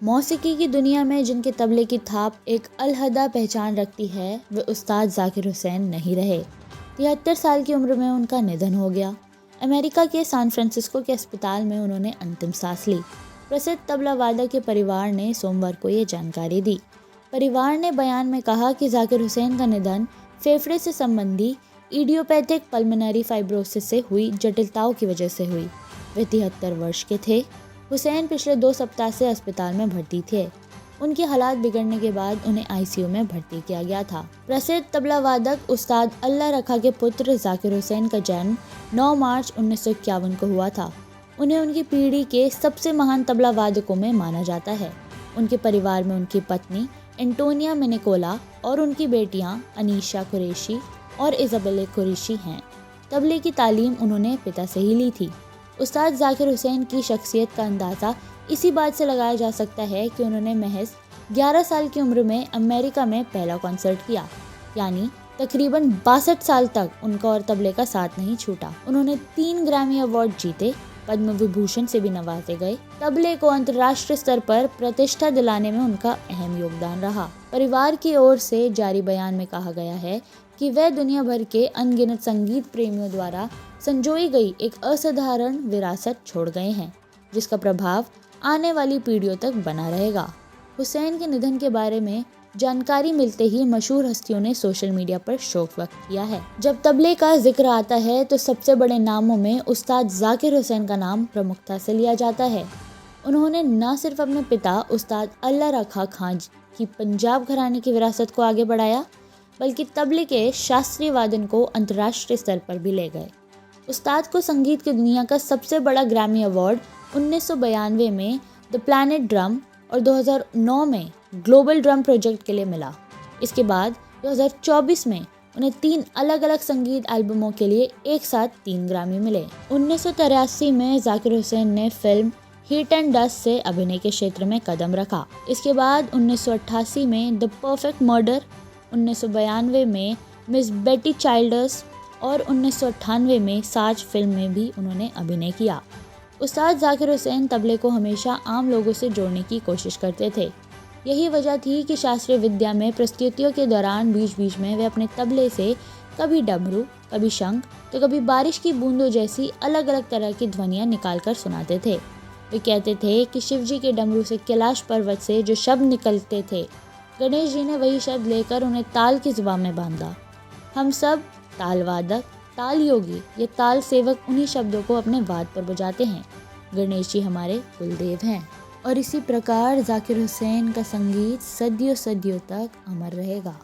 मौसीकी की दुनिया में जिनके तबले की थाप एक अलहदा पहचान रखती है वे उस्ताद जाकिर हुसैन नहीं रहे। 73 साल की उम्र में उनका निधन हो गया। अमेरिका के सैन फ्रांसिस्को के अस्पताल में उन्होंने अंतिम सांस ली। प्रसिद्ध तबला वादक के परिवार ने सोमवार को ये जानकारी दी। परिवार ने बयान में कहा कि जाकिर हुसैन का निधन फेफड़े से संबंधी इडियोपैथिक पल्मोनरी फाइब्रोसिस से हुई जटिलताओं की वजह से हुई। वे 73 वर्ष के थे। हुसैन पिछले 2 सप्ताह से अस्पताल में भर्ती थे। उनकी हालात बिगड़ने के बाद उन्हें आईसीयू में भर्ती किया गया था। प्रसिद्ध तबला वादक उस्ताद अल्लाह रखा के पुत्र जाकिर हुसैन का जन्म 9 मार्च 1951 को हुआ था। उन्हें उनकी पीढ़ी के सबसे महान तबला वादकों में माना जाता है। उनके परिवार में उनकी पत्नी एंटोनिया मिनिकोला और उनकी बेटियां अनीशा कुरैशी और इज़ाबेला कुरैशी हैं। तबले की तालीम उन्होंने पिता से ही ली थी। उस्ताद जाकिर हुसैन की शख्सियत का अंदाज़ा इसी बात से लगाया जा सकता है कि उन्होंने महज 11 साल की उम्र में अमेरिका में पहला कॉन्सर्ट किया, यानी तकरीबन 62 साल तक उनका और तबले का साथ नहीं छूटा। उन्होंने 3 ग्रैमी अवार्ड जीते, पद्म विभूषण से भी नवाजे गए। तबले को अंतर्राष्ट्रीय स्तर पर प्रतिष्ठा दिलाने में उनका अहम योगदान रहा। परिवार की ओर से जारी बयान में कहा गया है कि वह दुनिया भर के अनगिनत संगीत प्रेमियों द्वारा संजोई गई एक असाधारण विरासत छोड़ गए हैं, जिसका प्रभाव आने वाली पीढ़ियों तक बना रहेगा। हुसैन के निधन के बारे में जानकारी मिलते ही मशहूर हस्तियों ने सोशल मीडिया पर शोक व्यक्त किया है। जब तबले का जिक्र आता है तो सबसे बड़े नामों में उस्ताद जाकिर हुसैन का नाम प्रमुखता से लिया जाता है। उन्होंने न सिर्फ अपने पिता उस्ताद अल्लाह रखा खां की पंजाब घराने की विरासत को आगे बढ़ाया, बल्कि तबले के शास्त्रीय वादन को अंतर्राष्ट्रीय स्तर पर भी ले गए। उस्ताद को संगीत की दुनिया का सबसे बड़ा ग्रैमी अवार्ड 1992 में द प्लैनेट ड्रम और 2009 में ग्लोबल ड्रम प्रोजेक्ट के लिए मिला। इसके बाद 2024 में उन्हें 3 अलग अलग संगीत एल्बमों के लिए एक साथ 3 ग्रैमी मिले। 1983 में जाकिर हुसैन ने फिल्म हीट एंड डस्ट से अभिनय के क्षेत्र में कदम रखा। इसके बाद 1988 में द परफेक्ट मर्डर, 1992 में मिस बेटी चाइल्डर्स और 1998 में साज फिल्म में भी उन्होंने अभिनय किया। उस्ताद जाकिर हुसैन तबले को हमेशा आम लोगों से जोड़ने की कोशिश करते थे। यही वजह थी कि शास्त्रीय विद्या में प्रस्तुतियों के दौरान बीच बीच में वे अपने तबले से कभी डमरू, कभी शंख तो कभी बारिश की बूंदों जैसी अलग अलग तरह की ध्वनियाँ निकाल कर सुनाते थे। वे कहते थे कि शिवजी के डमरू से कैलाश पर्वत से जो शब्द निकलते थे, गणेश जी ने वही शब्द लेकर उन्हें ताल की जुबान में बांधा। हम सब ताल वादक, ताल योगी या ताल सेवक उन्हीं शब्दों को अपने वाद पर बजाते हैं। गणेश जी हमारे कुलदेव हैं। और इसी प्रकार जाकिर हुसैन का संगीत सदियों सदियों तक अमर रहेगा।